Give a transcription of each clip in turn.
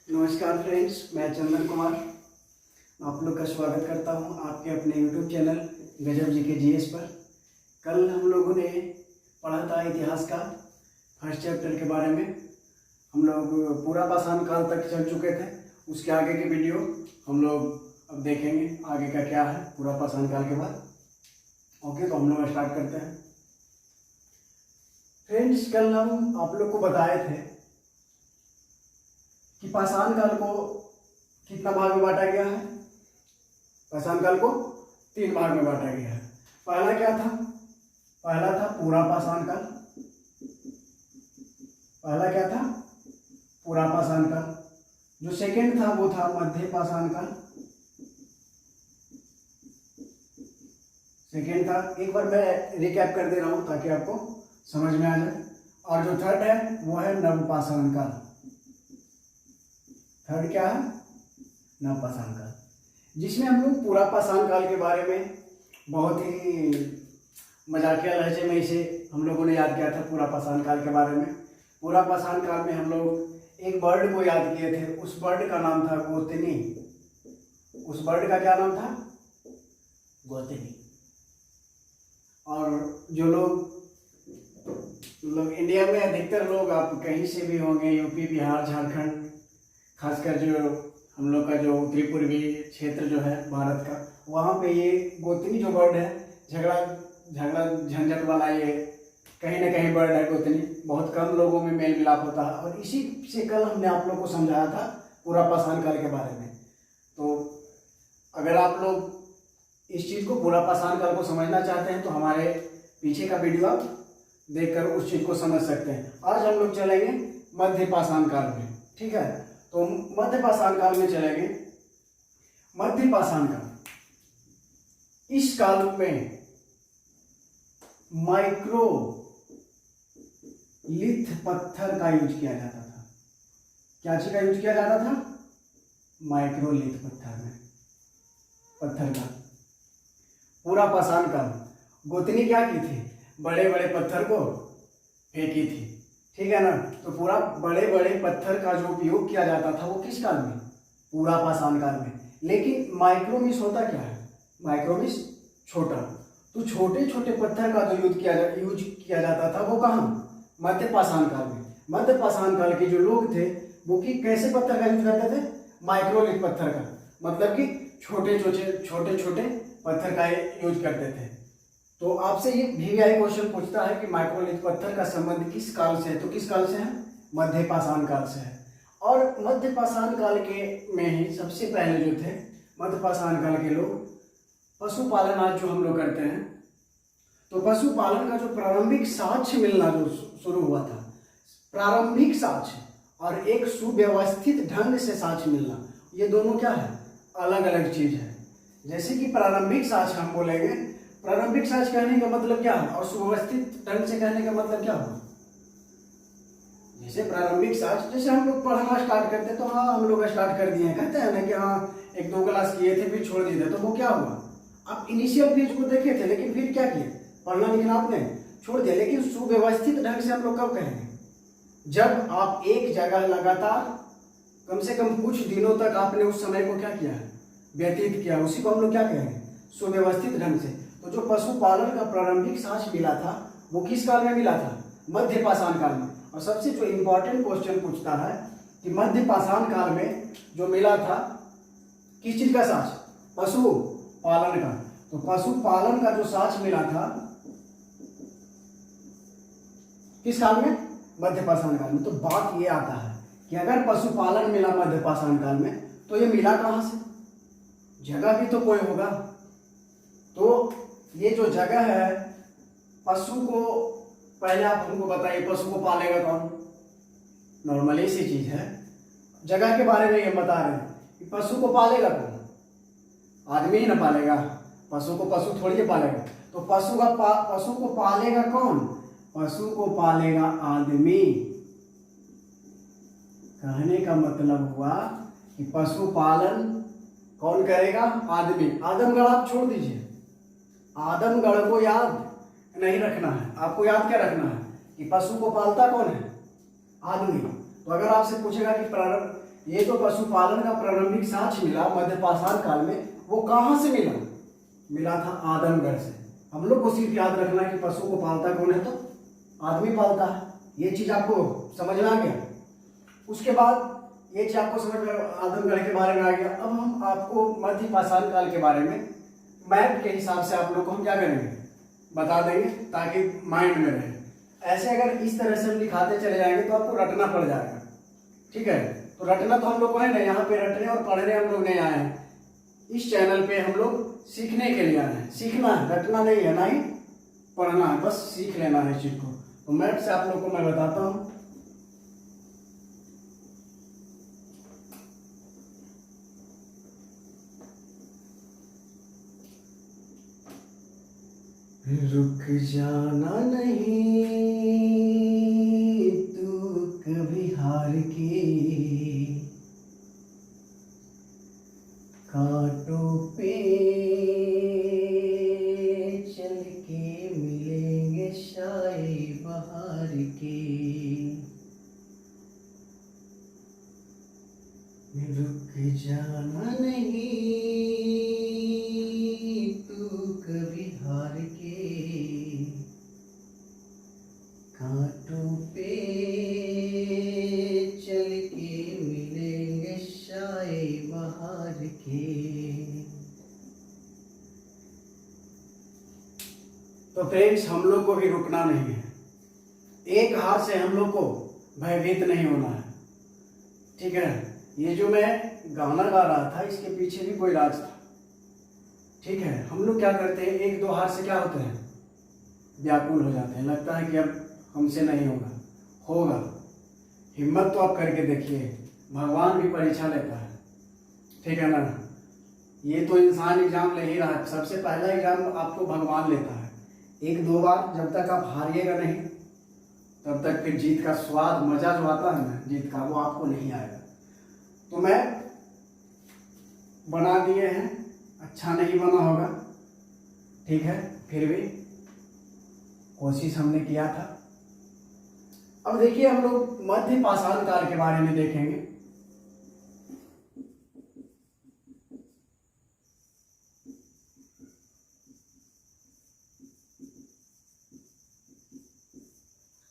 नमस्कार फ्रेंड्स, मैं चंदन कुमार आप लोग का स्वागत करता हूं आपके अपने यूट्यूब चैनल गजब जी के जीएस पर। कल हम लोगों ने पढ़ा था इतिहास का फर्स्ट चैप्टर के बारे में। हम लोग पूरा पाषाण काल तक चल चुके थे। उसके आगे की वीडियो हम लोग अब देखेंगे, आगे का क्या है पूरा पाषाण काल के बाद। ओके, तो हम लोग स्टार्ट करते हैं। फ्रेंड्स, कल हम आप लोग को बताए थे कि पाषाण काल को कितना भाग में बांटा गया है। पाषाण काल को 3 भाग में बांटा गया है। पहला क्या था? पहला था पूरा पाषाण काल। पहला क्या था? पूरा पाषाण काल। जो सेकंड था वो था मध्य पाषाण काल। सेकंड था, एक बार मैं रिकैप कर दे रहा हूं ताकि आपको समझ में आ जाए। और जो थर्ड है वो है नव पाषाण काल। थर्ड क्या है? नव पाषाण काल, जिसमें हम लोग पूरा पाषाण काल के बारे में बहुत ही मजाकिया लहजे में इसे हम लोगों ने याद किया था। पूरा पाषाण काल के बारे में, पूरा पाषाण काल में हम लोग एक बर्ड को याद किए थे। उस बर्ड का नाम था गोतनी। उस बर्ड का क्या नाम था? गोतनी। और जो लोग इंडिया में अधिकतर लोग, आप कहीं से भी होंगे, यूपी, बिहार, झारखंड, खासकर जो हम लोग का जो उत्तरी पूर्वी क्षेत्र जो है भारत का, वहाँ पे ये गोतनी जो बर्ड है, झगड़ा झंझट वाला ये कहीं ना कहीं बर्ड है गोतनी। बहुत कम लोगों में मेल मिलाप होता है। और इसी से कल हमने आप लोग को समझाया था पूरा पाषाण काल के बारे में। तो अगर आप लोग इस चीज़ को, पूरा पाषाण काल को समझना चाहते हैं तो हमारे पीछे का वीडियो आप देखकर उस चीज़ को समझ सकते हैं। आज हम लोग चलेंगे मध्य पाषाण काल में, ठीक है? तो मध्य पाषाण काल में चलेंगे। मध्य पाषाण काल, इस काल में माइक्रो लिथ पत्थर का यूज किया जाता था। क्या चीज का यूज किया जाता था? माइक्रोलिथ पत्थर का। पूरा पाषाण काल गोतनी क्या की थी? बड़े बड़े पत्थर को फेंकी थी, ठीक है ना? तो पूरा बड़े बड़े पत्थर का जो उपयोग किया जाता था वो किस काल में? पूरा पाषाण काल में। लेकिन माइक्रोमिस होता क्या है? माइक्रोमिस छोटा। तो छोटे छोटे पत्थर का जो यूज किया जाता था वो कहाँ? मध्य पाषाण काल में। मध्य पाषाण काल के जो लोग थे वो कि कैसे पत्थर का यूज करते थे? माइक्रोलिथ पत्थर का, मतलब कि छोटे छोटे पत्थर का यूज करते थे। तो आपसे ये VVI क्वेश्चन पूछता है कि माइक्रोलिथ पत्थर का संबंध किस काल से है? तो किस काल से है? मध्य पाषाण काल से है। और मध्य पाषाण काल के में ही सबसे पहले जो थे मध्य पाषाण काल के लोग पशुपालन, आज जो हम लोग करते हैं, तो पशुपालन का जो प्रारंभिक साक्ष्य मिलना जो शुरू हुआ था, प्रारंभिक साक्ष्य और एक सुव्यवस्थित ढंग से साक्ष्य मिलना, ये दोनों क्या है? अलग अलग चीज है। जैसे कि प्रारंभिक साक्ष्य हम बोलेंगे, प्रारंभिक साक्ष्य कहने का मतलब क्या है और सुव्यवस्थित ढंग से कहने का मतलब क्या होगा? जैसे प्रारंभिक साक्ष्य, जैसे हम लोग पढ़ना स्टार्ट करते हैं तो हाँ हम लोग स्टार्ट कर दिए हैं, कहते हैं ना कि हाँ 1-2 क्लास किए थे फिर छोड़ दिए थे, तो वो क्या हुआ? आप इनिशियल पेज को देखे थे लेकिन फिर क्या किए? पढ़ना लिखना आपने छोड़ दिया। लेकिन सुव्यवस्थित ढंग से हम लोग कब कहेंगे? जब आप एक जगह लगातार कम से कम कुछ दिनों तक आपने उस समय को क्या किया है? व्यतीत किया, उसी को हम लोग क्या कहेंगे? सुव्यवस्थित ढंग से। तो जो पशुपालन का प्रारंभिक साक्ष्य मिला था वो किस काल में मिला था? मध्य पाषाण काल में। और सबसे जो इंपॉर्टेंट क्वेश्चन पूछता है कि मध्य पाषाण काल में जो मिला था किस चीज का साक्ष्य? पशुपालन का। तो पशुपालन का जो साक्ष्य मिला था किस काल में? मध्य पाषाण काल में। तो बात ये आता है कि अगर पशुपालन मिला मध्य पाषाण काल में तो ये मिला कहां से? जगह भी तो कोई होगा। तो ये जो जगह है, पशु को, पहले आप हमको बताइए पशु को पालेगा कौन? नॉर्मली सी चीज है, जगह के बारे में ये बता रहे हैं कि पशु को पालेगा कौन? आदमी ही ना पालेगा, पशु को पशु थोड़ी पालेगा। तो पशु को पालेगा कौन? पशु को पालेगा आदमी। कहने का मतलब हुआ कि पशुपालन कौन करेगा? आदमी। आदमगढ़ आप छोड़ दीजिए, आदमगढ़ को याद नहीं रखना है, आपको याद क्या रखना है कि पशु को पालता कौन है? आदमी। तो अगर आपसे पूछेगा कि ये जो पशुपालन का प्रारंभिक साक्ष्य मिला मध्य पाषाण काल में, वो कहाँ से मिला? मिला था आदमगढ़ से। हम लोग को सिर्फ याद रखना है कि पशु को पालता कौन है? तो आदमी पालता है। ये चीज आपको समझ में आ गया। उसके बाद ये चीज आपको समझ में आदमगढ़ के बारे में आ गया। अब हम आपको मध्य पाषाण काल के बारे में मैप के हिसाब से आप लोग को हम क्या करेंगे, बता देंगे, ताकि माइंड में रहे। ऐसे अगर इस तरह से हम दिखाते चले जाएंगे तो आपको रटना पड़ जाएगा। ठीक है, तो रटना तो हम लोग को है ना, यहाँ पे रटने और पढ़ने हम लोग नहीं आए हैं। इस चैनल पे हम लोग सीखने के लिए आए हैं। सीखना है, रटना नहीं है, ना ही पढ़ना है, बस सीख लेना है इस चीज को। तो मैप से आप लोग को मैं बताता हूँ। रुक जाना नहीं तू कभी हार के, कांटों पे चल के मिलेंगे शाये बहार के। रुक जाना नहीं तू कभी हार के, कांटों पे चल के मिलेंगे शाये बहार के। तो फ्रेंड्स, हम लोग को भी रुकना नहीं है। एक हार से हम लोग को भयभीत नहीं होना है। ठीक है, ये जो मैं गाना गा रहा था इसके पीछे भी कोई राज था। ठीक है, हम लोग क्या करते हैं, एक दो हार से क्या होते हैं, व्याकुल हो जाते हैं, लगता है कि अब हमसे नहीं होगा। होगा, हिम्मत तो आप करके देखिए, भगवान भी परीक्षा लेता है। ठीक है ना, ये तो इंसान एग्जाम ले ही रहा है। सबसे पहला एग्जाम आपको भगवान लेता है। एक दो बार जब तक आप हारिएगा नहीं, तब तक फिर जीत का स्वाद, मजा जो आता है ना जीत का, वो आपको नहीं आएगा। तो मैं बना दिए हैं, अच्छा नहीं बना होगा, ठीक है, फिर भी कोशिश हमने किया था। अब देखिए, हम लोग मध्य पाषाण काल के बारे में देखेंगे।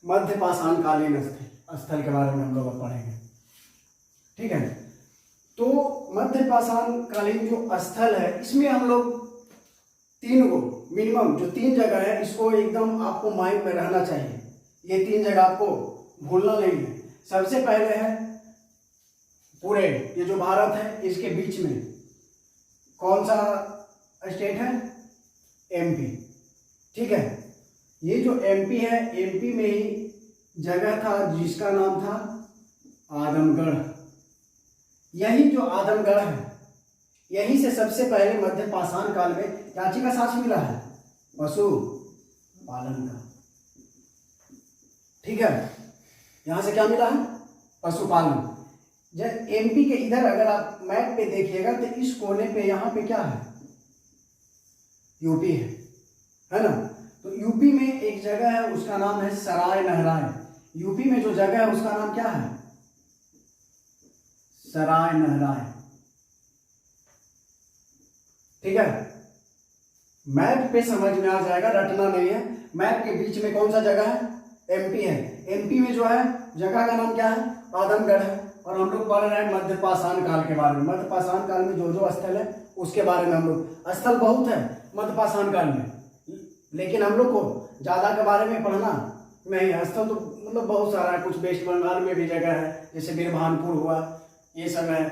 मध्य पाषाण कालीन स्थल के बारे में हम लोग पढ़ेंगे। ठीक है, तो मध्य पाषाण कालीन जो स्थल है, इसमें हम लोग तीन को मिनिमम, जो तीन जगह है, इसको एकदम आपको माइंड में रहना चाहिए। ये तीन जगह आपको भूलना नहीं है। सबसे पहले है पूरे ये जो भारत है, इसके बीच में कौन सा स्टेट है? एमपी। ठीक है, ये जो एमपी है, एमपी में ही जगह था जिसका नाम था आदमगढ़। यही जो आदमगढ़ है, यहीं से सबसे पहले मध्य पाषाण काल में क्या चीज का साक्ष्य मिला है? पशु पालन का। ठीक है, यहां से क्या मिला है? पशुपालन। जब एमपी के इधर अगर आप मैप पे देखिएगा तो इस कोने पे यहाँ पे क्या है? यूपी है ना। तो यूपी में एक जगह है, उसका नाम है सराय नहराय। यूपी में जो जगह है उसका नाम क्या है? सराय नहराय। ठीक है, मैप पे समझ में आ जाएगा, रटना नहीं है। मैप के बीच में कौन सा जगह है? एमपी है। एमपी में जो है जगह का नाम क्या है? आदमगढ़ है। और हम लोग पढ़ रहे हैं मध्य पाषाण काल के बारे में। मध्य पाषाण काल में जो जो स्थल है उसके बारे में हम लोग, स्थल बहुत है मध्य पाषाण काल में, लेकिन हम लोग को ज्यादा के बारे में पढ़ना नहीं है। स्थल तो मतलब बहुत सारा है, कुछ वेस्ट बंगाल में भी जगह है, जैसे बीरभानपुर हुआ, ये सब है।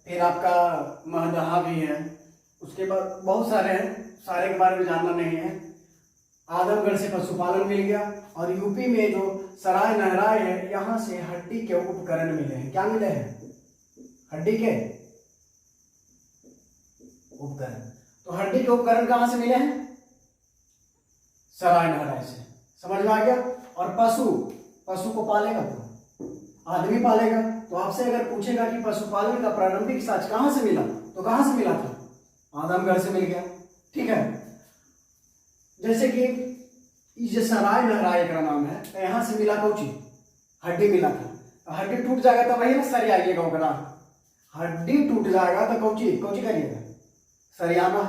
फिर आपका महदहा भी है, उसके बाद बहुत सारे हैं, सारे के बारे में जानना नहीं है। आदमगढ़ से पशुपालन मिल गया। और यूपी में जो सराय नहराय है, यहाँ से हड्डी के उपकरण मिले हैं। क्या मिले हैं? हड्डी के उपकरण। तो हड्डी के उपकरण कहाँ से मिले हैं? सराय नहराय से। समझ में आ गया। और पशु को पालेगा तो आदमी पालेगा। तो आपसे अगर पूछेगा कि पशुपालन का प्रारंभिक साक्ष्य कहाँ से मिला, तो कहाँ से मिला था? आदमगढ़ से मिल गया। ठीक है, जैसे कि ये सराय नहराय का नाम है, यहाँ से मिला कौन चीज? हड्डी मिला था। हड्डी टूट जाएगा तो वही ना सरियाइएगा ओकरा, हड्डी टूट जाएगा तो कौची कौची करिएगा, सरियाना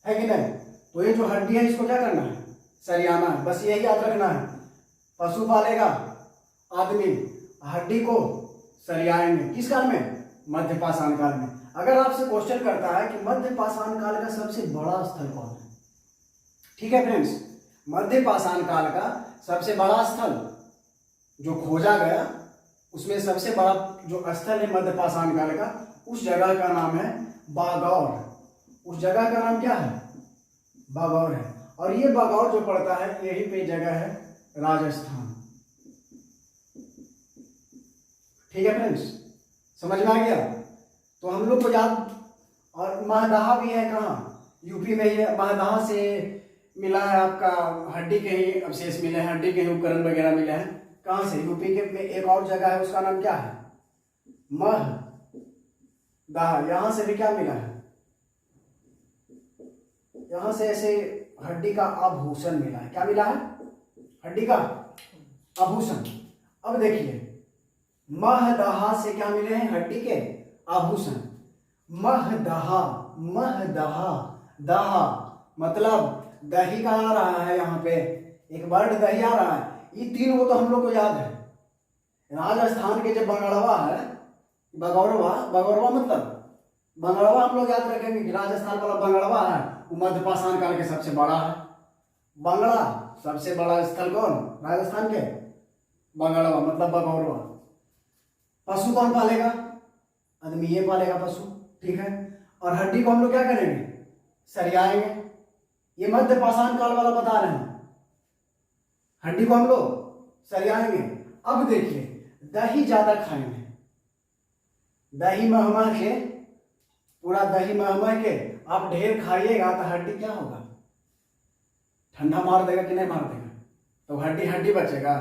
है कि नहीं। तो ये जो हड्डी है इसको क्या करना है, सरियाना है। बस यही याद रखना है। पशु पालेगा आदमी, हड्डी को सरियाएंगे किस काल में, मध्य पाषाण काल में। अगर आपसे क्वेश्चन करता है कि मध्य पाषाण काल का सबसे बड़ा स्थल कौन है, ठीक है फ्रेंड्स, मध्य पाषाण काल का सबसे बड़ा स्थल जो खोजा गया उसमें सबसे बड़ा जो स्थल है मध्य पाषाण काल का, उस जगह का नाम है बागौर। उस जगह का नाम क्या है, बागौर है। और ये बागौर जो पड़ता है यही पे जगह है राजस्थान। ठीक है फ्रेंड्स, समझ में आ गया। तो हम लोग को याद, और महदहा भी है कहाँ, यूपी में ही है। महदहा से मिला है आपका, हड्डी के ही अवशेष मिले हैं, हड्डी के ही उपकरण वगैरह मिले हैं। कहाँ से, यूपी के में एक और जगह है उसका नाम क्या है, महदहा। यहां से भी क्या मिला है, यहां से ऐसे हड्डी का आभूषण मिला है। क्या मिला है, हड्डी का आभूषण। अब देखिए महदहा से क्या मिले हैं, हड्डी के आभूषण। महदहा, महदहा, दहा मतलब दही का आ रहा है, यहाँ पे एक वर्ड दही आ रहा है। ये तीन वो तो हम लोग को याद है। राजस्थान के जो बंगड़वा है, बगौरवा, बगौरवा मतलब बंगड़वा हम लोग याद रखेंगे कि राजस्थान वाला बंगड़वा है वो मध्य पाषाण काल के सबसे बड़ा है। बंगड़ा सबसे बड़ा स्थल कौन, राजस्थान के, बंगड़वा मतलब बगौरवा। पशु कौन पालेगा, आदमी ये पालेगा पशु, ठीक है। और हड्डी को हम लोग क्या करेंगे, सरियाएंगे। ये मध्य पाषाण काल वाला बता रहे हैं, हड्डी को हम लोग सरियाएंगे। अब देखिए दही ज्यादा खाएंगे, दही महमा के, पूरा दही महमा के आप ढेर खाइएगा तो हड्डी क्या होगा, ठंडा मार देगा कि नहीं मार देगा। तो हड्डी हड्डी बचेगा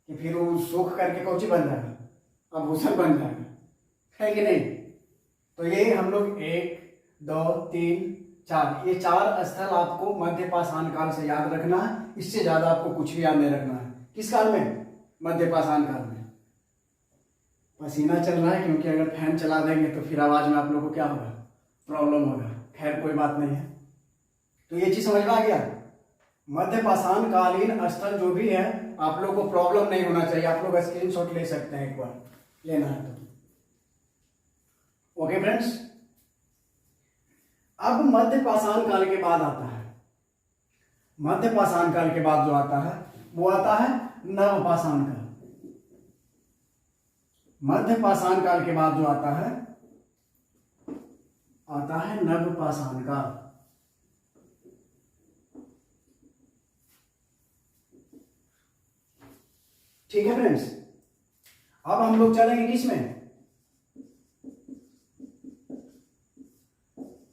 कि फिर वो सूख करके कौची बन जाएगा, आभूषण बन जाएगा, है कि नहीं। तो ये हम लोग 1 2 3 4, ये 4 स्थल आपको मध्य पाषाण काल से याद रखना है। इससे ज्यादा आपको कुछ भी याद नहीं रखना है। किस काल में, मध्य पाषाण काल में। पसीना चल रहा है क्योंकि अगर फैन चला देंगे तो फिर आवाज में आप लोग को क्या होगा, प्रॉब्लम होगा। खैर कोई बात नहीं है। तो ये चीज समझ में आ गया। मध्य पाषाण कालीन स्थल जो भी है आप लोग को प्रॉब्लम नहीं होना चाहिए। आप लोग स्क्रीनशॉट ले सकते हैं, एक बार लेना है तो। ओके फ्रेंड्स, अब मध्य पाषाण काल के बाद आता है, मध्य पाषाण काल के बाद जो आता है वो आता है नव पाषाण काल। मध्य पाषाण काल के बाद जो आता है नव पाषाण काल। ठीक है फ्रेंड्स, अब हम लोग चलेंगे किसमें,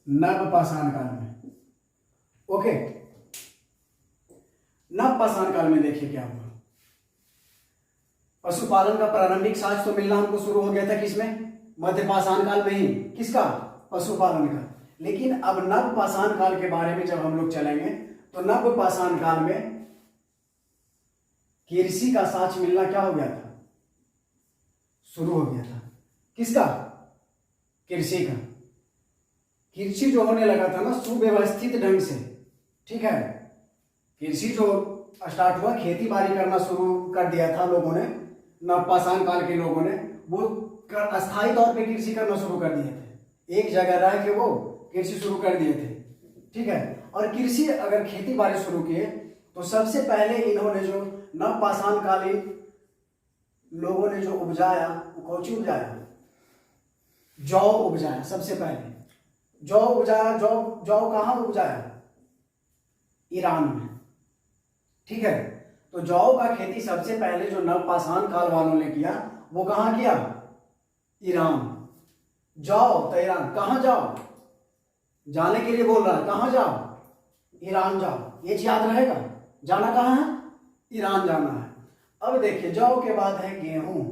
नव पाषाण काल में। ओके, नव पाषाण काल में देखिए क्या हुआ। पशुपालन का प्रारंभिक साक्ष्य तो मिलना हमको शुरू हो गया था किसमें, मध्य पाषाण काल में ही। किसका, पशुपालन का। लेकिन अब नव पाषाण काल के बारे में जब हम लोग चलेंगे तो नव पाषाण काल में कृषि का साक्ष्य मिलना क्या हो गया था, शुरू हो गया था। किसका, कृषि का। कृषि जो होने लगा था ना सुव्यवस्थित ढंग से, ठीक है। कृषि जो स्टार्ट हुआ, खेती बाड़ी करना शुरू कर दिया था लोगों ने, नव पाषाण काल के लोगों ने, वो अस्थायी तौर पे कृषि करना शुरू कर दिए थे। एक जगह रह के वो कृषि शुरू कर दिए थे, ठीक है। और कृषि अगर खेती बाड़ी शुरू किए तो सबसे पहले इन्होंने जो नव पाषाण कालीन लोगों ने जो उपजाया वो कौची उपजाया, जौ उपजाया। सबसे पहले जौ उपजाया। जौ कहाँ उपजाया, ईरान में, ठीक है। तो जौ का खेती सबसे पहले जो नव पाषाण काल वालों ने किया वो कहाँ किया, ईरान। जाओ तो ईरान, कहाँ जाओ, जाने के लिए बोल रहा है, कहाँ जाओ, ईरान जाओ। ये याद रहेगा, जाना कहाँ है, ईरान जाना है। अब देखिए जौ के बाद है गेहूं,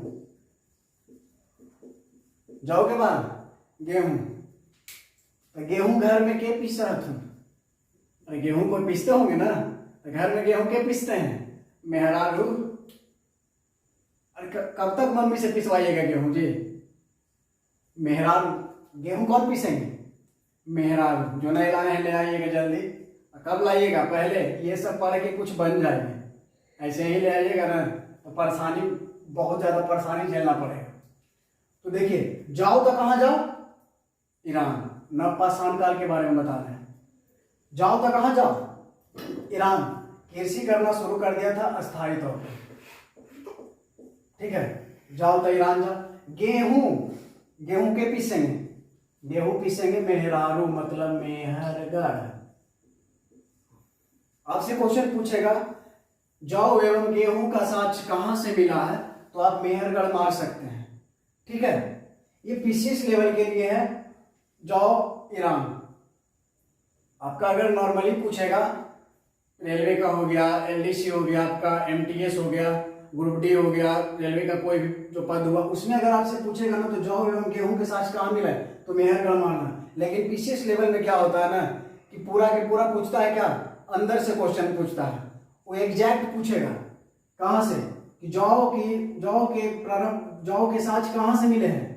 जौ के बाद गेहूं। तो गेहूं घर में के पीस रहा था, अरे गेहूं को पीसते होंगे ना, तो घर में गेहूं के पीसते हैं, मेहरारू। अरे कब तक मम्मी से पिसवाइएगा गेहूं जी, मेहरारू। गेहूं कौन पीसेंगे? मेहरारू। जो नहीं लाए हैं ले आइएगा जल्दी। कब लाइएगा? पहले ये सब पढ़ के कुछ बन जाएंगे। ऐसे ही ले आइएगा ना तो परेशानी, बहुत ज़्यादा परेशानी झेलना पड़ेगा। तो देखिए, जाओ तो कहाँ जाओ? ईरान। नवपाषाण काल के बारे में बता रहे हैं। जाओ तो कहाँ जाओ? ईरान। कृषि करना शुरू कर दिया था अस्थायी तौर पर। ठीक है, जाओ तो ईरान जाओ। गेहूं, गेहूं के पीसेंगे? गेहूं पीसेंगे मेहरारू, मतलब मेहरगढ़। आपसे क्वेश्चन पूछेगा जौ एवं गेहूं का साक्ष्य कहां से मिला है, तो आप मेहरगढ़ मार सकते हैं। ठीक है, ये पीसीएस लेवल के लिए है। जौ ईरान। आपका अगर नॉर्मली पूछेगा, रेलवे का हो गया, एलडीसी हो गया, आपका एमटीएस हो गया, ग्रुप डी हो गया, रेलवे का कोई भी जो पद हुआ, उसमें अगर आपसे पूछेगा ना तो जौ एवं गेहूं के साक्ष्य कहाँ मिला है, तो मेहरगढ़ मारना। लेकिन पीसीएस लेवल में क्या होता है ना कि पूरा के पूरा पूछता है, क्या अंदर से क्वेश्चन पूछता है, वो एग्जैक्ट पूछेगा कहाँ से, कि जौ के साक्ष्य कहाँ से मिले हैं।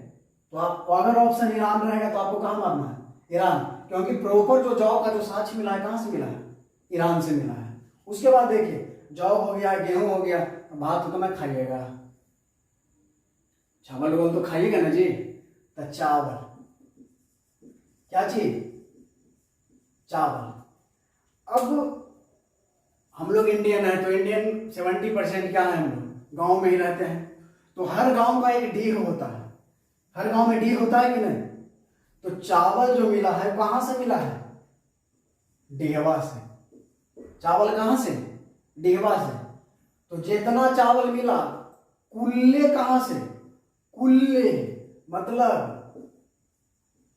तो आप अगर ऑप्शन ईरान रहेगा तो आपको कहाँ मारना है? ईरान, क्योंकि प्रॉपर जो जौ का जो साक्ष्य मिला है कहाँ से मिला है? ईरान से मिला है। उसके बाद देखिए, जौ हो गया, गेहूं हो गया, भात उतना खाइएगा, चावल रोल तो खाइएगा ना जी। तो चावल, क्या चीज? चावल। अब हम लोग इंडियन है तो इंडियन 70% क्या है, हम लोग गांव में ही रहते हैं। तो हर गांव का एक डीह होता है। हर गांव में डीह होता है कि नहीं? तो चावल जो मिला है कहां से मिला है? डीहवा से। चावल कहां से? डीहवा से। तो जितना चावल मिला, कुल्ले कहां से? कुल्ले, मतलब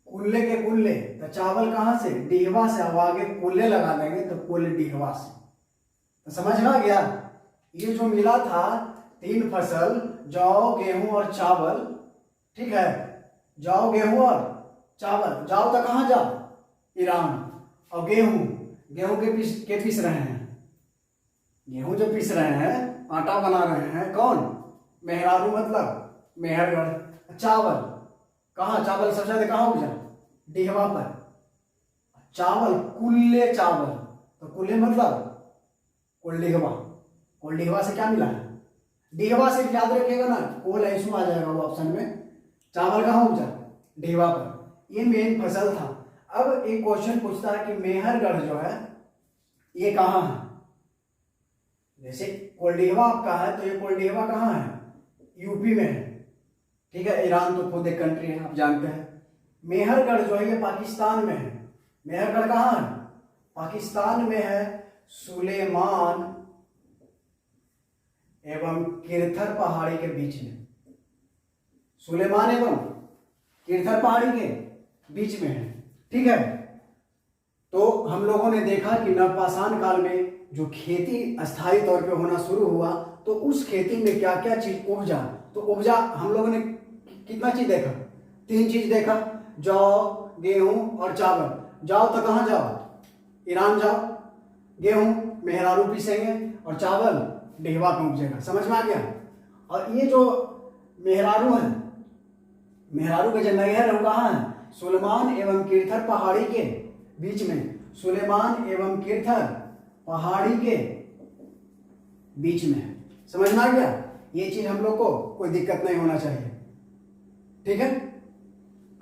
कुल्ले के कुल्ले। तो चावल कहां से? डीहवा से। अब आगे कुल्ले लगा देंगे तो कुल डीहवा से। तो समझ में आ गया? ये जो मिला था 3 फसल, जौ, गेहूं और चावल। ठीक है, जौ, गेहूं और चावल। जाओ तो कहां जाओ? ईरान। और गेहूं, गेहूं के पीस रहे हैं। गेहूं जो पीस रहे हैं, आटा बना रहे हैं, कौन? मेहरारू, मतलब मेहरगढ़। चावल कहाँ? चावल सबसे ज्यादा कहाँ उपजा? डीहवा पर। चावल, कुल्ले चावल। तो कुल्ले मतलब कोल्डीहवा। कोल्डीहवा से क्या मिला है? डीहवा से। याद रखिएगा ना, कोल ऐसू आ जाएगा वो ऑप्शन में। चावल कहाँ उपजा? डीहवा पर। ये मेन फसल था। अब एक क्वेश्चन पूछता है कि मेहरगढ़ जो है ये कहाँ है? जैसे कोल्डीहवा आपका है तो ये कोल्डीहवा कहाँ है? यूपी में है। ठीक है, ईरान तो खुद एक कंट्री है, आप जानते हैं। मेहरगढ़ जो है ये पाकिस्तान में है। मेहरगढ़ कहाँ है? पाकिस्तान में है। सुलेमान एवं किरथर पहाड़ी के बीच में। सुलेमान एवं किरथर पहाड़ी के बीच में है। ठीक है, तो हम लोगों ने देखा कि नवपाषाण काल में जो खेती अस्थायी तौर पे होना शुरू हुआ, तो उस खेती में क्या क्या चीज उपजा। तो उपजा हम लोगों ने कितना चीज देखा? 3 चीज देखा, जौ, गेहूं और चावल। जाओ तो कहाँ जाओ? ईरान जाओ। गेहूं मेहरारू पीसेंगे और चावल डीहवा पे उपजेगा। समझ में आ गया? और ये जो मेहरारू है, मेहरारू के जो नहर है वो कहाँ है? सुलेमान एवं किरथर पहाड़ी के बीच में। सुलेमान एवं किरथर पहाड़ी के बीच में है। समझ में आ गया? ये चीज हम लोग को कोई दिक्कत नहीं होना चाहिए। ठीक है,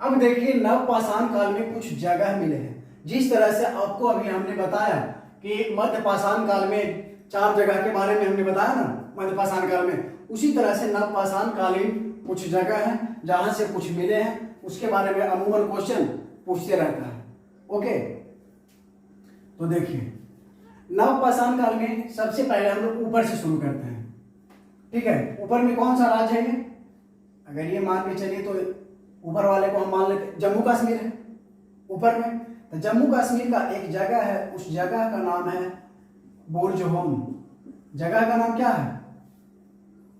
अब देखिए नवपाषाण काल में कुछ जगह मिले हैं। जिस तरह से आपको अभी हमने बताया कि मध्यपाषाण काल में 4 जगह के बारे में हमने बताया ना मध्यपाषाण काल में, उसी तरह से नवपाषाण कालीन कुछ जगह है जहां से कुछ मिले हैं, उसके बारे में अमूमन क्वेश्चन पूछते रहता है। ओके, तो देखिए नवपाषाण काल में सबसे पहले हम लोग ऊपर से शुरू करते हैं। ठीक है, ऊपर में कौन सा राज्य है ये? अगर ये मान के चलिए तो ऊपर वाले को हम मान लेते जम्मू कश्मीर है ऊपर में। तो जम्मू कश्मीर का एक जगह है, उस जगह का नाम है बुर्जहोम। जगह का नाम क्या है?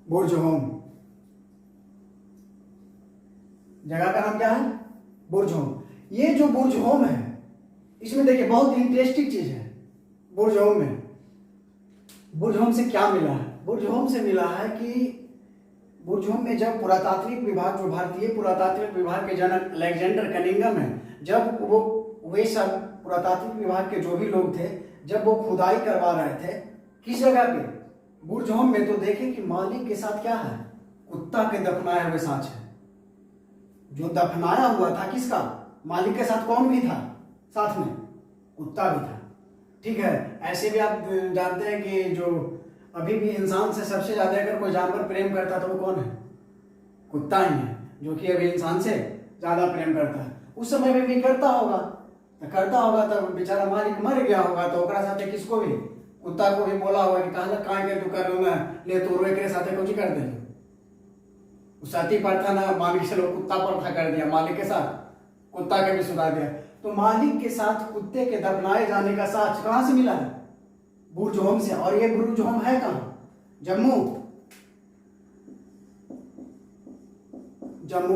बुर्जहोम। जगह का नाम क्या है? बुर्जहोम। ये जो बुर्जहोम है, इसमें देखिए बहुत इंटरेस्टिंग चीज है। बुर्जहोम में, बुर्जहोम से क्या मिला है? बुर्जहोम से मिला है कि बुर्जहोम में जब पुरातात्विक विभाग, जो भारतीय पुरातात्विक विभाग के जनक अलेक्जेंडर कनिंघम है, जब वो वे सब पुरातात्विक विभाग के जो भी लोग थे, जब वो खुदाई करवा रहे थे किस जगह पे, बुर्जहोम में, तो देखे कि मालिक के साथ क्या है, कुत्ता के दफनाए हुए सांच है। जो दफनाया हुआ था किसका, मालिक के साथ कौन भी था, साथ में कुत्ता भी था। ठीक है, ऐसे भी आप जानते हैं कि जो अभी भी इंसान से सबसे ज्यादा अगर कोई जानवर प्रेम करता है तो वो कौन है, कुत्ता ही है, जो कि अभी इंसान से ज्यादा प्रेम करता है। उस समय में भी करता होगा, तो बेचारा मालिक मर गया होगा, तो ओकरा साथे किसको भी, कुत्ता को भी बोला होगा कि कहला काय के तू कर ले तो रोए के साथे कुछ कर दे। सती प्रथा ना मालिक से लोग कुत्ता प्रथा कर दिया, मालिक के साथ कुत्ता के भी सुधार दिया। तो मालिक के साथ कुत्ते के दफनाए जाने का साक्ष्य कहां से मिला है, बुर्जहोम से। और ये बुर्जहोम है कहां, जम्मू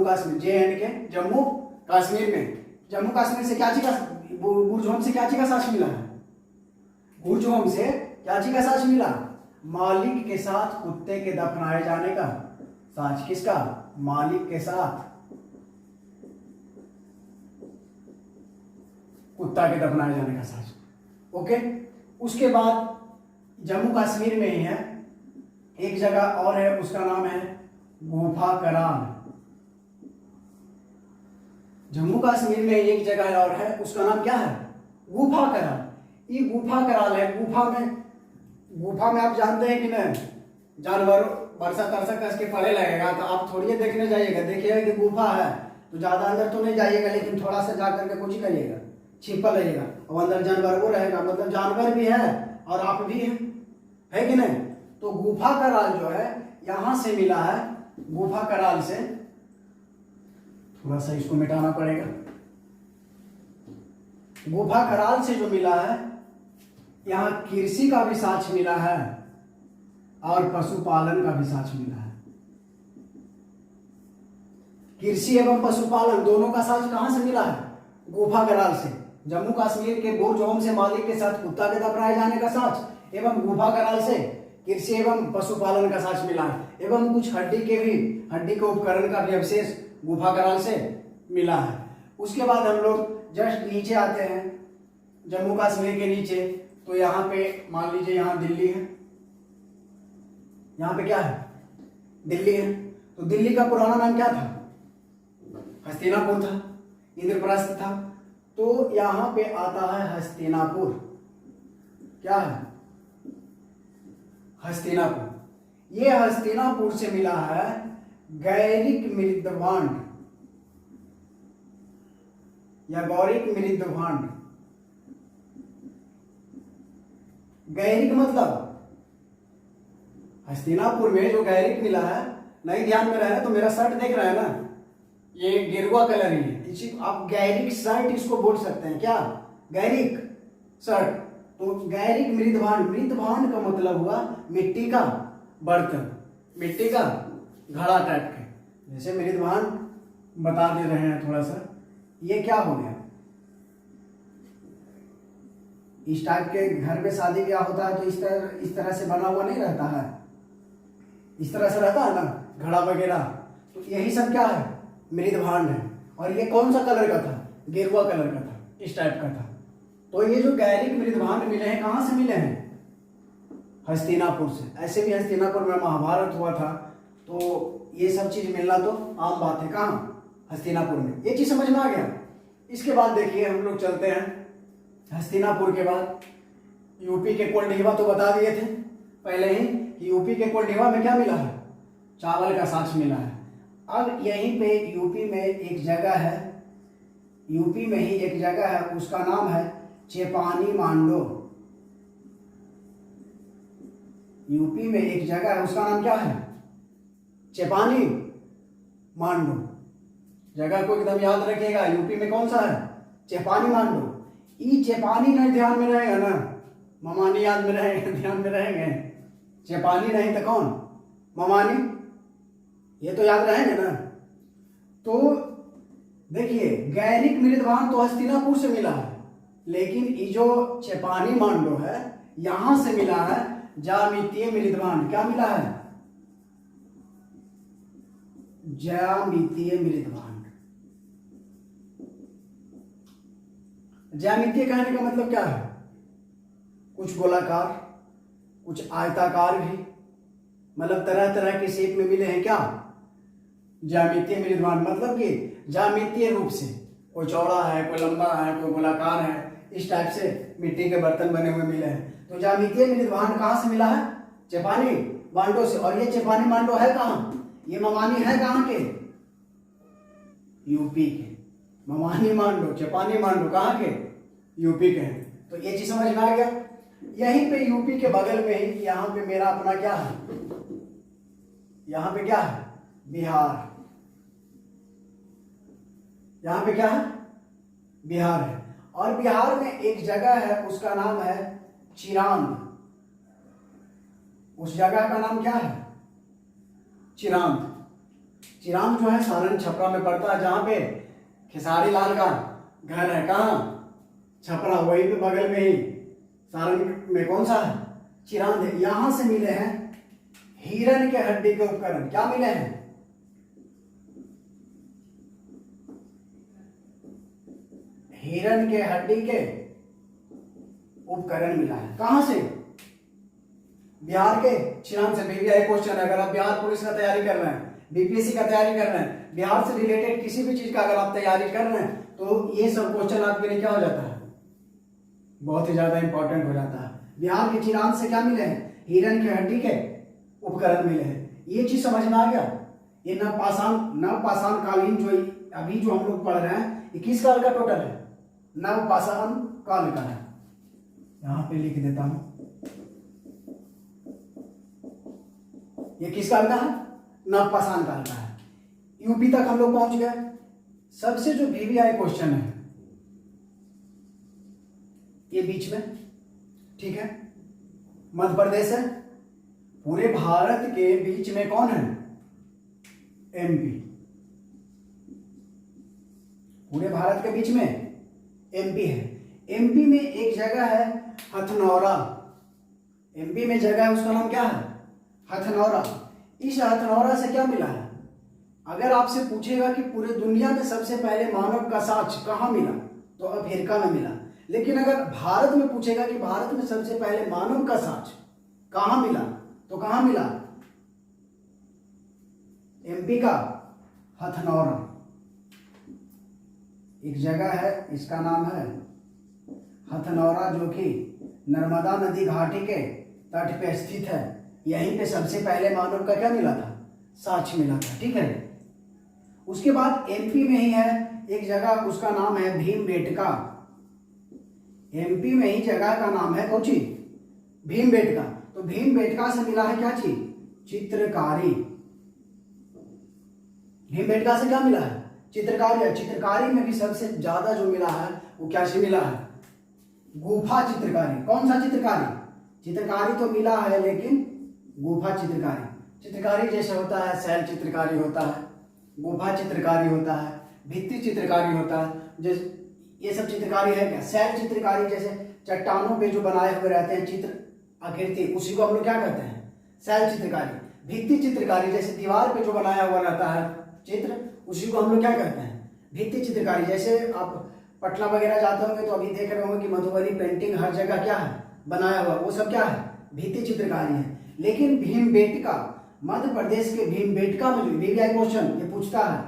कश्मीर, JNK, जम्मू कश्मीर में। जम्मू कश्मीर से क्या चीज का, बुर्जहोम से क्या चीज का साक्ष्य मिला है, बुर्जहोम से क्या चीज का साक्ष्य मिला, मालिक के साथ कुत्ते के दफनाए जाने का साक्ष्य। किसका, मालिक के साथ कुत्ता के दफनाए जाने का साक्ष्य। ओके, उसके बाद जम्मू कश्मीर में ही है एक जगह और है, उसका नाम है गुफा कराल। जम्मू कश्मीर में एक जगह और है, उसका नाम क्या है, गुफा कराल। ये गुफा कराल है। गुफा में आप जानते हैं कि नहीं, जानवर बरसा तरसा कस के पड़े लगेगा, तो आप थोड़ी देखने जाइएगा, देखिएगा कि गुफा है तो ज्यादा अंदर तो नहीं जाइएगा, लेकिन थोड़ा सा जा करके कुछ करिएगा, छिपा रहेगा, और अंदर जानवर वो रहेगा, मतलब जानवर भी है और आप भी है कि नहीं। तो गुफा कराल जो है यहां से मिला है, गुफा कराल से, थोड़ा सा इसको मिटाना पड़ेगा। गुफा कराल से जो मिला है, यहाँ कृषि का भी साक्ष्य मिला है और पशुपालन का भी साक्ष्य मिला है। कृषि एवं पशुपालन दोनों का साक्ष्य कहां से मिला है, गुफा कराल से। जम्मू कश्मीर के बुर्जहोम से मालिक के साथ कुत्ता के दफनाए जाने का साक्ष्य, एवं गुफा कराल से कृषि एवं पशुपालन का साक्ष्य मिला है, एवं कुछ हड्डी के उपकरण का भी अवशेष गुफा कराल से मिला है। उसके बाद हम लोग जस्ट नीचे आते हैं, जम्मू कश्मीर के नीचे, तो यहाँ पे मान लीजिए यहाँ दिल्ली है, यहाँ पे क्या है, दिल्ली है। तो दिल्ली का पुराना नाम क्या था, हस्तिनापुर था, इंद्रप्रस्थ था। तो यहाँ पे आता है हस्तिनापुर, क्या है, हस्तिनापुर। ये हस्तिनापुर से मिला है गैरिक मृद्भांड या गौरिक मृद्भांड। गैरिक मतलब हस्तिनापुर में जो गैरिक मिला है, नहीं ध्यान में रहे तो मेरा शर्ट देख रहे हैं ना, ये गेरुआ कलर ही है, इसी आप गैरिक शर्ट इसको बोल सकते हैं, क्या, गैरिक शर्ट। तो गैरिक मृद्भांड, मृद्भांड का मतलब हुआ मिट्टी का बर्तन, मिट्टी का घड़ा टाइप के, जैसे मृद्भांड बता दे रहे हैं थोड़ा सा। ये क्या हो गया, इस टाइप के घर में शादी ब्याह होता है तो इस तरह से बना हुआ नहीं रहता है, इस तरह से रहता है ना घड़ा वगैरह, तो यही सब क्या है, मृद्भांड है। और ये कौन सा कलर का था, गेरुआ कलर का था, इस टाइप का था। तो ये जो गैरिक मृद्भांड मिले हैं, कहां से मिले हैं, हस्तिनापुर से। ऐसे भी हस्तिनापुर में महाभारत हुआ था, तो ये सब चीज मिलना तो आम बात है, कहाँ, हस्तिनापुर में। ये चीज समझ में आ गया। इसके बाद देखिए हम लोग चलते हैं, हस्तिनापुर के बाद यूपी के कोल्डीवा तो बता दिए थे पहले ही कि यूपी के कोल्डीवा में क्या मिला है, चावल का साक्ष्य मिला है। अब यहीं पे यूपी में एक जगह है, यूपी में ही एक जगह है, उसका नाम है चेपानी मांडो। यूपी में एक जगह है, उसका नाम क्या है, चेपानी मांडो। जगह को एकदम याद रखिएगा, यूपी में कौन सा है, चेपानी मांडो। ये चेपानी नहीं ध्यान में रहेगा ना, ममानी याद में रहेगा, ध्यान में रहेंगे। चेपानी नहीं तो कौन, ममानी, ये तो याद रहेंगे ना। तो देखिए गैरिक मृद्भांड तो हस्तिनापुर से मिला है, लेकिन ये जो चेपानी मांडो है यहां से मिला है जामितीय मृद्भांड। क्या मिला है, ज्यामितीय मृदभांड। ज्यामितीय कहने का मतलब क्या है? कुछ गोलाकार, कुछ आयताकार भी, मतलब तरह तरह के शेप में मिले हैं क्या? ज्यामितीय मृदभांड। मतलब कि ज्यामितीय रूप से, कोई चौड़ा है, कोई लंबा है, कोई गोलाकार है, इस टाइप से मिट्टी के बर्तन बने हुए मिले हैं। तो ज्यामितीय मृदभांड कहाँ से मिला है? चेपानी मांडो से। और ये चेपानी मांडो है कहाँ? ये ममानी है कहाँ के? यूपी के। ममानी मांडो, चेपानी मांडो कहाँ के? यूपी के हैं। तो ये चीज समझ में आ गया। यहीं पे यूपी के बगल में ही यहाँ पे मेरा अपना क्या है? यहाँ पे क्या है? बिहार। यहाँ पे क्या है? बिहार है। और बिहार में एक जगह है, उसका नाम है चिरांद। उस जगह का नाम क्या है? चिरांद। चिरांद जो है सारण छपरा में पड़ता है, जहां पे खेसारी लाल का घर है। कहाँ? छपरा, वही पे बगल में ही सारण में कौन सा है? चिरांद है। यहां से मिले हैं हिरण के हड्डी के उपकरण। क्या मिले हैं? हिरण के हड्डी के उपकरण मिला है। कहां से? बिहार के चिरांद से। बीबीआई क्वेश्चन है, अगर आप बिहार पुलिस का तैयारी कर रहे हैं, बीपीएससी का तैयारी कर रहे हैं, बिहार से रिलेटेड किसी भी चीज का अगर आप तैयारी कर रहे हैं, तो ये सब क्वेश्चन आपके लिए क्या हो जाता है? बहुत ही ज्यादा इंपॉर्टेंट हो जाता है। बिहार के चिरांद से क्या मिले हैं? हिरण के हड्डी के उपकरण मिले हैं। ये चीज समझ में आ गया। ये नवपाषाण कालीन जो अभी जो हम लोग पढ़ रहे हैं, ये किस काल का टोटल है? नवपाषाण काल का है। यहां पे लिख देता हूं, ये किस काल का है? नवपाषाण काल का है। यूपी तक हम लोग पहुंच गए। सबसे जो वीवीआई क्वेश्चन है ये बीच में, ठीक है, मध्य प्रदेश है। पूरे भारत के बीच में कौन है? एमपी। पूरे भारत के बीच में एमपी है। एमपी में एक जगह है हथनौरा। एमपी में जगह है, उसका नाम क्या है? हथनौरा। इस हथनौरा से क्या मिला है? अगर आपसे पूछेगा कि पूरे दुनिया में सबसे पहले मानव का साक्ष्य कहाँ मिला, तो अफ्रीका में मिला। लेकिन अगर भारत में पूछेगा कि भारत में सबसे पहले मानव का साक्ष्य कहाँ मिला, तो कहाँ मिला? एमपी का हथनौरा। एक जगह है, इसका नाम है हथनौरा, जो कि नर्मदा नदी घाटी के तट पे स्थित है। यहीं पे सबसे पहले मानव का क्या मिला था? साक्ष्य मिला था। ठीक है। उसके बाद एमपी में ही है एक जगह, उसका नाम है भीमबेटका। एमपी में ही जगह का नाम है कौन सी? भीमबेटका। तो भीमबेटका से मिला है क्या चीज? चित्रकारी। भीमबेटका से क्या मिला है? चित्रकारी। चित्रकारी में भी सबसे ज्यादा जो मिला है वो क्या से मिला है? गुफा चित्रकारी। कौन सा चित्रकारी? चित्रकारी तो मिला है, लेकिन गुफा चित्रकारी। चित्रकारी जैसे होता है शैल चित्रकारी होता है, गुफा चित्रकारी होता है, भित्ति चित्रकारी होता है। जैसे ये सब चित्रकारी है क्या? शैल चित्रकारी जैसे चट्टानों पे जो बनाए हुए रहते हैं चित्र आकृति, उसी को हम लोग क्या कहते हैं? शैल चित्रकारी। भित्ति चित्रकारी जैसे दीवार पे जो बनाया हुआ रहता है चित्र, उसी को हम लोग क्या कहते हैं? भित्ति चित्रकारी। जैसे आप पटना वगैरह जाते होंगे तो अभी देख रहे होंगे कि मधुबनी पेंटिंग हर जगह क्या है? बनाया हुआ, वो सब क्या है? भित्ति चित्रकारी है। लेकिन भीमबेटका, मध्य प्रदेश के भीमबेटका में जो वीवीआई क्वेश्चन ये पूछता है,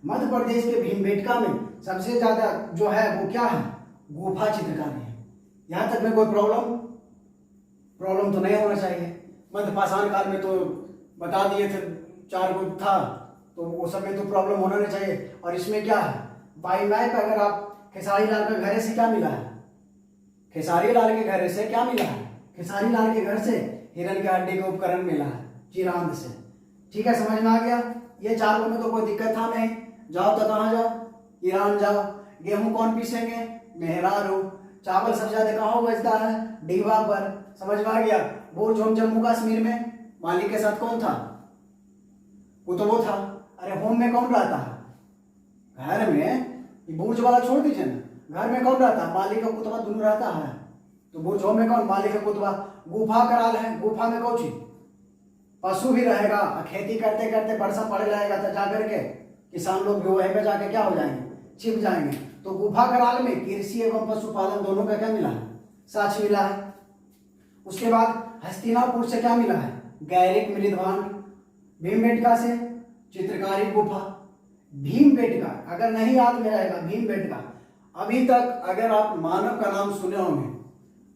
मध्य प्रदेश के भीमबेटका में सबसे ज्यादा जो है वो क्या है? गुफा चित्रकारी है। यहां तक में कोई प्रॉब्लम तो नहीं होना चाहिए। मध्यपाषाण काल में तो बता दिए थे 4 गो था, तो वो सब में तो प्रॉब्लम होना नहीं चाहिए। और इसमें क्या है? बाई मैप अगर आप खेसारी लाल के घरे से क्या मिला है? खेसारी लाल के घरे से क्या मिला है? खेसारी लाल के घर से हिरण के हड्डी का उपकरण मिला है चिरांद से। ठीक है, समझ में आ गया। ये 4 में तो कोई दिक्कत था नहीं। जाओ तो कहाँ जाओ? ईरान जाओ। गेहूं कौन पीसेंगे? मेहरारू। चावल सबसे ज्यादा कहाँ बचता है? डीवा पर। समझ में आ गया। बुर्ज होम जम्मू कश्मीर में मालिक के साथ कौन था? वो तो वो था। अरे होम में कौन रहता है? घर में बुर्ज वाला छोड़ दीजिए ना, घर में कौन रहता है? मालिक का कुतबा दोनों रहता है। तो बुर्ज होम में कौन? मालिक का कुतबा। गुफा कराल है, गुफा में कौन सी? पशु भी रहेगा, खेती करते करते वर्षा पड़े रहेगा तो जाकर के किसान लोग भी वहीं पे जाके क्या हो जाएंगे, छिप जाएंगे। तो गुफा कराल में कृषि एवं पशुपालन दोनों का क्या मिला है, साक्ष्य मिला है। उसके बाद हस्तिनापुर से क्या मिला है, गैरिक मृदभांड। भीमबेटका से चित्रकारी गुफा। भीमबेटका अगर नहीं याद में रहेगा, भीमबेटका अभी तक अगर आप मानव का नाम सुने होंगे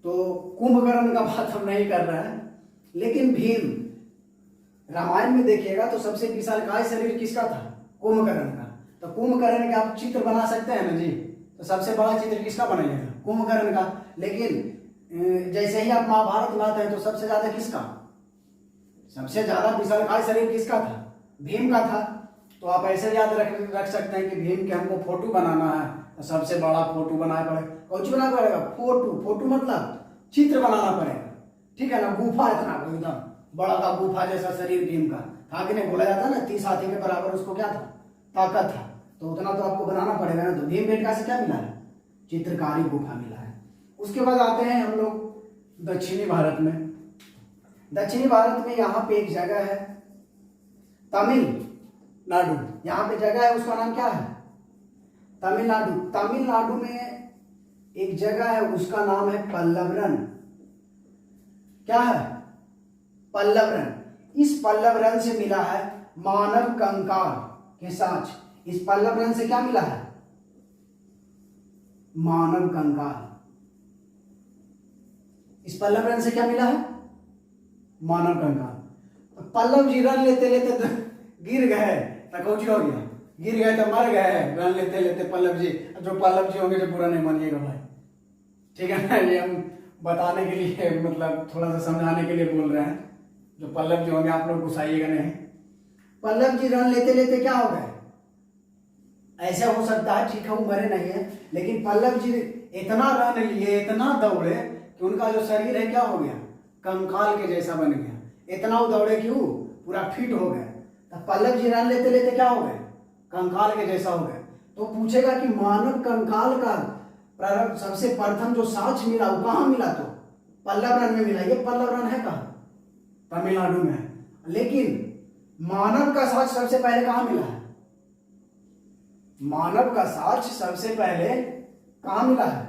तो कुंभकर्ण का बात हम नहीं कर रहे हैं, लेकिन भीम रामायण में देखिएगा तो सबसे विशालकाय शरीर किसका था, कुंभकर्ण का। तो कुंभकर्ण के आप चित्र बना सकते हैं ना जी, तो सबसे बड़ा चित्र किसका बनाइएगा, कुंभकर्ण का। लेकिन जैसे ही आप महाभारत बनाते हैं तो सबसे ज्यादा किसका, सबसे ज्यादा विशालकाय शरीर किसका था, भीम का था। तो आप ऐसे याद रख सकते हैं कि भीम के हमको फोटो बनाना है तो सबसे बड़ा फोटो बनाना पड़ेगा। कौन सी बनाना पड़ेगा, फोटो मतलब चित्र बनाना पड़ेगा, ठीक है ना। गुफा इतना एकदम बड़ा था, गुफा जैसा शरीर भीम का था कि नहीं, बोला जाता ना 30 हाथी के बराबर उसको क्या था, ताकत था। तो उतना तो आपको बनाना पड़ेगा ना। तो भीमबेटका से क्या मिला है, चित्रकारी गुफा मिला है। उसके बाद आते हैं हम लोग दक्षिणी भारत में। दक्षिणी भारत में यहाँ पे एक जगह है तमिलनाडु, यहाँ पे जगह है उसका नाम क्या है, तमिलनाडु। तमिलनाडु में एक जगह है उसका नाम है पल्लवरन। क्या है, पल्लवरन। इस पल्लवरन से मिला है मानव कंकाल के साक्ष्य। इस पल्लवरन से क्या मिला है, मानव कंकाल। इस पल्लवरन से क्या मिला है, मानव कंकाल। पल्लव जी रन लेते लेते तो गिर गए तो कौन हो गया, गिर गए तो मर गए रन लेते लेते पल्लव जी। जो पल्लव जी होंगे जो बुरा नहीं मानिएगा भाई, ठीक है ना। ये हम बताने के लिए मतलब थोड़ा सा समझाने के लिए बोल रहे हैं। जो पल्लव जी होंगे आप लोग गुस्साइएगा नहीं। पल्लव जी रन लेते लेते क्या हो गए, ऐसा हो सकता है, ठीक है वो मरे नहीं है, लेकिन पल्लव जी इतना रन लिए, इतना दौड़े कि उनका जो शरीर है क्या हो गया, कंकाल के जैसा बन गया। इतना वो दौड़े कि वो पूरा फिट हो गए। तो पल्लव जी रन लेते लेते क्या हो गए, कंकाल के जैसा हो गए। तो पूछेगा कि मानव कंकाल का प्रारंभ सबसे प्रथम जो साक्ष्य मिला वो कहाँ मिला, तो पल्लवरन में मिला। ये पल्लवरन है कहाँ, तमिलनाडु में है। लेकिन मानव का साक्ष्य सबसे पहले कहाँ मिला है, मानव का साक्ष्य सबसे पहले कहाँ मिला है,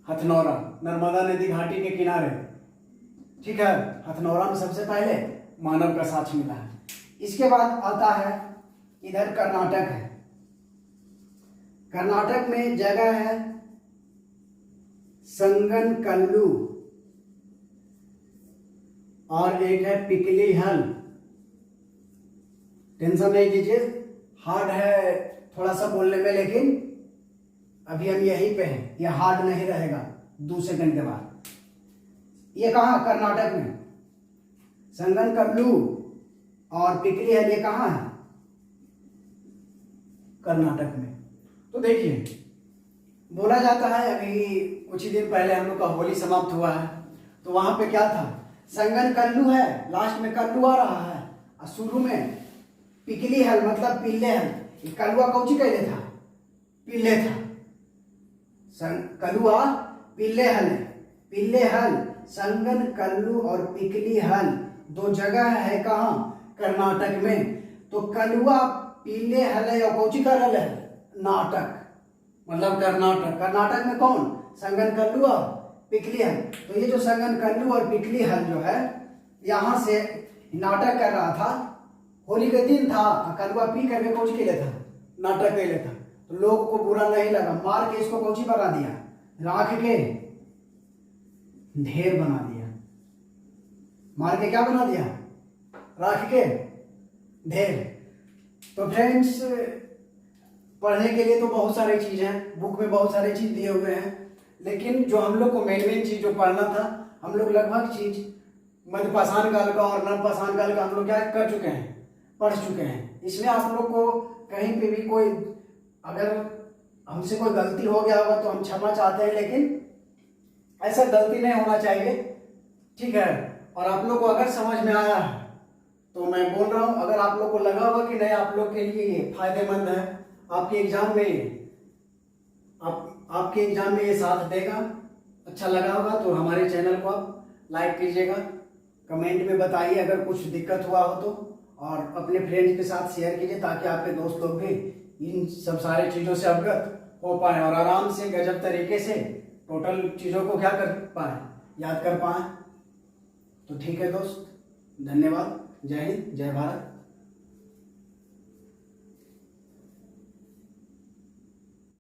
हथनौरा, नर्मदा नदी घाटी के किनारे, ठीक है। हथनौरा में सबसे पहले मानव का साक्ष्य मिला है। इसके बाद आता है इधर कर्नाटक है। कर्नाटक में जगह है संगनकल्लू और एक है पिकलीहल। टेंशन नहीं लीजिए, हार्ड है थोड़ा सा बोलने में, लेकिन अभी हम यहीं पे हैं, ये हार्ड नहीं रहेगा 2 सेकंड के बाद। ये कहाँ, कर्नाटक में संगनकल्लू और पिकलीहल, ये कहाँ है, कर्नाटक में। तो देखिए बोला जाता है, अभी कुछ ही दिन पहले हम लोग का होली समाप्त हुआ है, तो वहां पे क्या था, संगनकल्लू है, लास्ट में कल्लू आ रहा है और शुरू में पिकलीहल मतलब पिल्ले हल। कलुआ कौची कहले था, पिल्ले था। कलुआ पिल्ले हल, पिल्ले हल, संगनकल्लू और पिकलीहल 2 जगह है कहाँ, कर्नाटक में। तो कलुआ पिल्ले हल है और कौची कर हल है, नाटक मतलब कर्नाटक। कर्नाटक में कौन, संगनकल्लू और पिकलीहल। तो ये जो संगनकल्लू और पिकलीहल जो है, यहाँ से नाटक कर रहा था, होली के दिन था, कलुआ पी करके कौची के लिए था, नाटक के लिए था। तो लोग को बुरा नहीं लगा, मार के इसको कौची बना दिया, राख के ढेर बना दिया। मार के क्या बना दिया, राख के ढेर। तो फ्रेंड्स पढ़ने के लिए तो बहुत सारी चीज है, बुक में बहुत सारे चीज दिए हुए हैं, लेकिन जो हम लोग को मेन चीज जो पढ़ना था, हम लोग लगभग चीज मध्यपाषाण काल का और नवपाषाण काल का हम लोग क्या कर चुके हैं, पढ़ चुके हैं। इसमें आप लोग को कहीं पे भी कोई अगर हमसे कोई गलती हो गया होगा तो हम क्षमा चाहते हैं, लेकिन ऐसा गलती नहीं होना चाहिए, ठीक है। और आप लोग को अगर समझ में आया है तो मैं बोल रहा हूँ, अगर आप लोग को लगा होगा कि नहीं आप लोग के लिए ये फायदेमंद है, आपके एग्जाम में आपके एग्जाम में ये साथ देगा, अच्छा लगा होगा तो हमारे चैनल को आप लाइक कीजिएगा, कमेंट में बताइए अगर कुछ दिक्कत हुआ हो तो, और अपने फ्रेंड्स के साथ शेयर कीजिए ताकि आपके दोस्त लोग भी इन सब सारी चीज़ों से अवगत हो पाए और आराम से गजब तरीके से टोटल चीज़ों को क्या कर पाए, याद कर पाए। तो ठीक है दोस्त, धन्यवाद। जय हिंद, जय भारत।